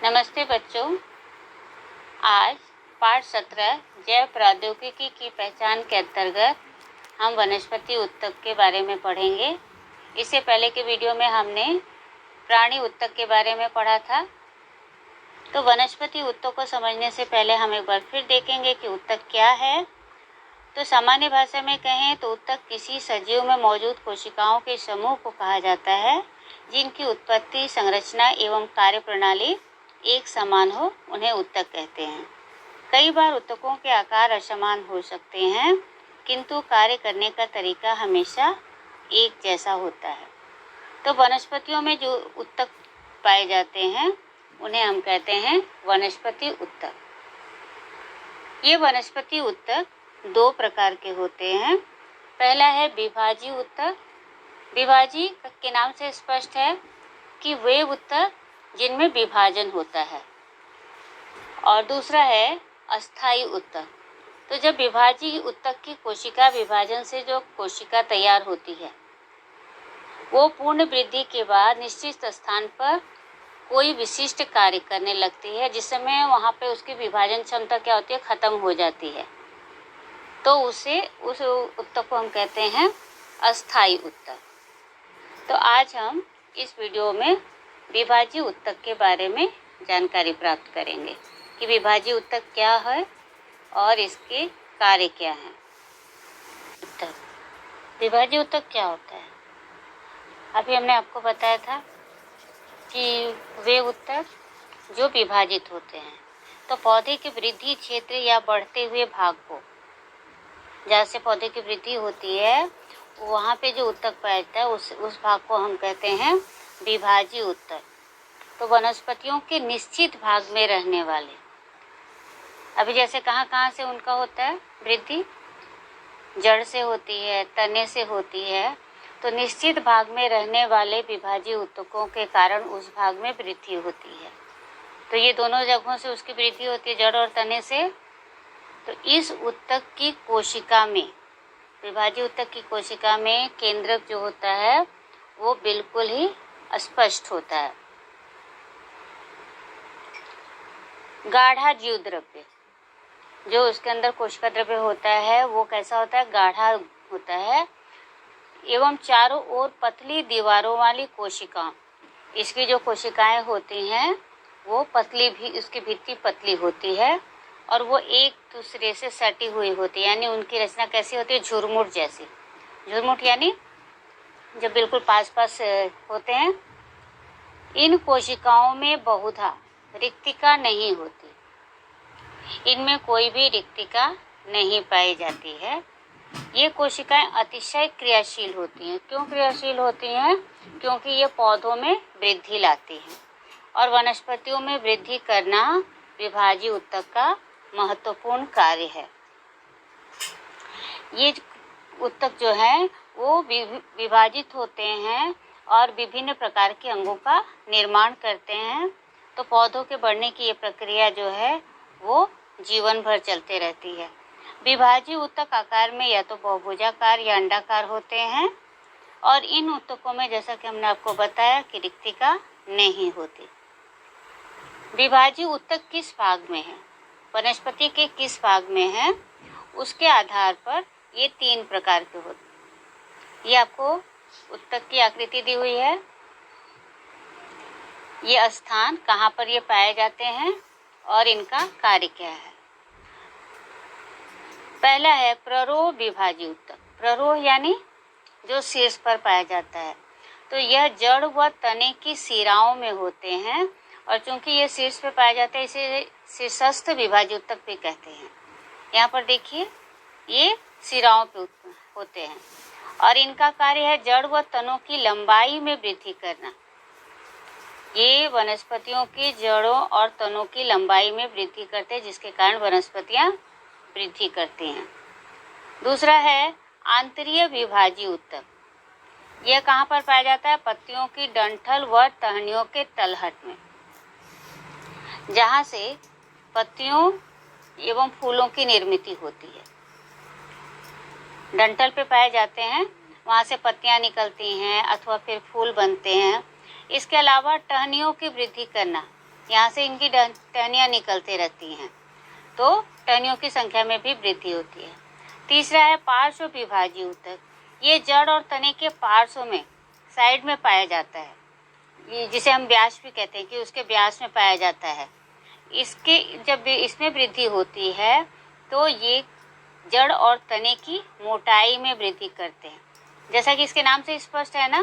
नमस्ते बच्चों। आज पाठ 17 जैव प्रौद्योगिकी की पहचान के अंतर्गत हम वनस्पति ऊतक के बारे में पढ़ेंगे। इससे पहले के वीडियो में हमने प्राणी ऊतक के बारे में पढ़ा था। तो वनस्पति ऊतक को समझने से पहले हम एक बार फिर देखेंगे कि ऊतक क्या है। तो सामान्य भाषा में कहें तो ऊतक किसी सजीव में मौजूद कोशिकाओं के समूह को कहा जाता है जिनकी उत्पत्ति, संरचना एवं कार्य प्रणाली एक समान हो, उन्हें ऊतक कहते हैं। कई बार ऊतकों के आकार असमान हो सकते हैं, किंतु कार्य करने का तरीका हमेशा एक जैसा होता है। तो वनस्पतियों में जो ऊतक पाए जाते हैं उन्हें हम कहते हैं वनस्पति ऊतक। ये वनस्पति ऊतक दो प्रकार के होते हैं। पहला है विभाजी ऊतक। विभाजी के नाम से स्पष्ट है कि वे ऊतक जिनमें विभाजन होता है, और दूसरा है अस्थायी ऊतक। तो जब विभाजी ऊतक की कोशिका विभाजन से जो कोशिका तैयार होती है वो पूर्ण वृद्धि के बाद निश्चित स्थान पर कोई विशिष्ट कार्य करने लगती है, जिस समय वहाँ पे उसकी विभाजन क्षमता क्या होती है, खत्म हो जाती है। तो उस ऊतक को हम कहते हैं अस्थायी ऊतक। तो आज हम इस वीडियो में विभाजी ऊतक के बारे में जानकारी प्राप्त करेंगे कि विभाजी ऊतक क्या है और इसके कार्य क्या हैं। ऊतक, विभाजी ऊतक क्या होता है? अभी हमने आपको बताया था कि वे ऊतक जो विभाजित होते हैं, तो पौधे के वृद्धि क्षेत्र या बढ़ते हुए भाग को, जहाँ से पौधे की वृद्धि होती है वहाँ पे जो ऊतक पाया जाता है उस भाग को हम कहते हैं विभाजी ऊतक। तो वनस्पतियों के निश्चित भाग में रहने वाले, अभी जैसे कहाँ से उनका होता है वृद्धि, जड़ से होती है, तने से होती है। तो निश्चित भाग में रहने वाले विभाजी ऊतकों के कारण उस भाग में वृद्धि होती है। तो ये दोनों जगहों से उसकी वृद्धि होती है, जड़ और तने से। तो इस ऊतक की कोशिका में, विभाजी ऊतक की कोशिका में केंद्रक जो होता है वो बिल्कुल ही स्पष्ट होता है। गाढ़ा जीव द्रव्य, जो उसके अंदर कोशिका द्रव्य होता है वो कैसा होता है, गाढ़ा होता है। एवं चारों ओर पतली दीवारों वाली कोशिका, इसकी जो कोशिकाएं होती हैं वो पतली भी, उसकी भित्ति पतली होती है और वो एक दूसरे से सटी हुई होती है, यानी उनकी रचना कैसी होती है, झुरमुट जैसी। झुरमुट यानी जब बिल्कुल पास होते हैं। इन कोशिकाओं में बहुधा रिक्तिका नहीं होती, इनमें कोई भी रिक्तिका नहीं पाई जाती है। ये कोशिकाएं अतिशय क्रियाशील होती हैं। क्यों क्रियाशील होती हैं? क्योंकि ये पौधों में वृद्धि लाती हैं, और वनस्पतियों में वृद्धि करना विभाजी ऊतक का महत्वपूर्ण कार्य है। ये ऊतक जो है वो विभाजित होते हैं और विभिन्न प्रकार के अंगों का निर्माण करते हैं। तो पौधों के बढ़ने की ये प्रक्रिया जो है वो जीवन भर चलते रहती है। विभाजी ऊतक आकार में या तो बहुभुजाकार या अंडाकार होते हैं, और इन ऊतकों में जैसा कि हमने आपको बताया कि रिक्तिका नहीं होती। विभाजी ऊतक किस भाग में है, वनस्पति के किस भाग में है, उसके आधार पर ये तीन प्रकार के होते हैं। ये आपको ऊतक की आकृति दी हुई है। ये स्थान कहाँ पर ये पाए जाते हैं और इनका कार्य क्या है। पहला है प्ररोह विभाजी ऊतक। प्ररोह यानी जो शीर्ष पर पाया जाता है। तो यह जड़ व तने की शिराओं में होते हैं, और चूंकि ये शीर्ष पे पाया जाता है इसे शीर्षस्थ विभाजी ऊतक भी कहते हैं। यहाँ पर देखिए ये शिराओं पे होते हैं, और इनका कार्य है जड़ व तनों की लंबाई में वृद्धि करना। ये वनस्पतियों की जड़ों और तनों की लंबाई में वृद्धि करते हैं, जिसके कारण वनस्पतियाँ वृद्धि करती हैं। दूसरा है आंतरीय विभाजी ऊतक। यह कहाँ पर पाया जाता है, पत्तियों की डंठल व टहनियों के तलहट में, जहाँ से पत्तियों एवं फूलों की निर्मित होती है। डंठल पे पाए जाते हैं, वहाँ से पत्तियाँ निकलती हैं अथवा फिर फूल बनते हैं। इसके अलावा टहनियों की वृद्धि करना, यहाँ से इनकी टहनियाँ निकलते रहती हैं, तो टहनियों की संख्या में भी वृद्धि होती है। तीसरा है पार्श्व विभाजीय ऊतक। ये जड़ और तने के पार्श्व में, साइड में पाया जाता है, ये जिसे हम व्यास भी कहते हैं कि उसके व्यास में पाया जाता है। इसके जब इसमें वृद्धि होती है तो ये जड़ और तने की मोटाई में वृद्धि करते हैं। जैसा कि इसके नाम से स्पष्ट है ना,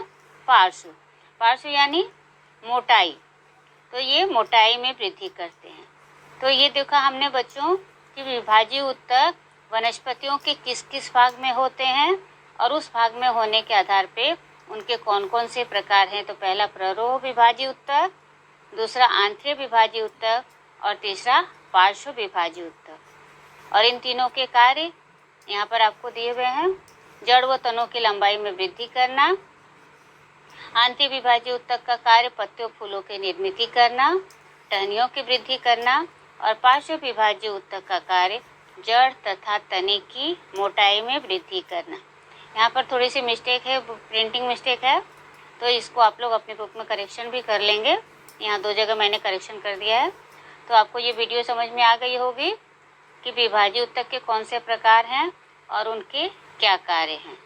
पार्श्व, पार्श्व यानी मोटाई, तो ये मोटाई में वृद्धि करते हैं। तो ये देखा हमने बच्चों कि विभाजीय ऊतक वनस्पतियों के किस किस भाग में होते हैं और उस भाग में होने के आधार पे उनके कौन कौन से प्रकार हैं। तो पहला प्ररोह विभाजीय ऊतक, दूसरा आंतरिक विभाजीय ऊतक और तीसरा पार्श्व विभाजीय ऊतक। और इन तीनों के कार्य यहाँ पर आपको दिए हुए हैं। जड़ व तनों की लंबाई में वृद्धि करना, आंतरिक विभाजीय ऊतक का कार्य पत्तियों फूलों की निर्मित करना, टहनियों की वृद्धि करना, और पार्श्व विभाजीय ऊतक का कार्य जड़ तथा तने की मोटाई में वृद्धि करना। यहाँ पर थोड़ी सी मिस्टेक है, प्रिंटिंग मिस्टेक है, तो इसको आप लोग अपने बुक में करेक्शन भी कर लेंगे। यहाँ 2 जगह मैंने करेक्शन कर दिया है। तो आपको ये वीडियो समझ में आ गई होगी कि विभाजीय ऊतक के कौन से प्रकार हैं और उनके क्या कार्य हैं।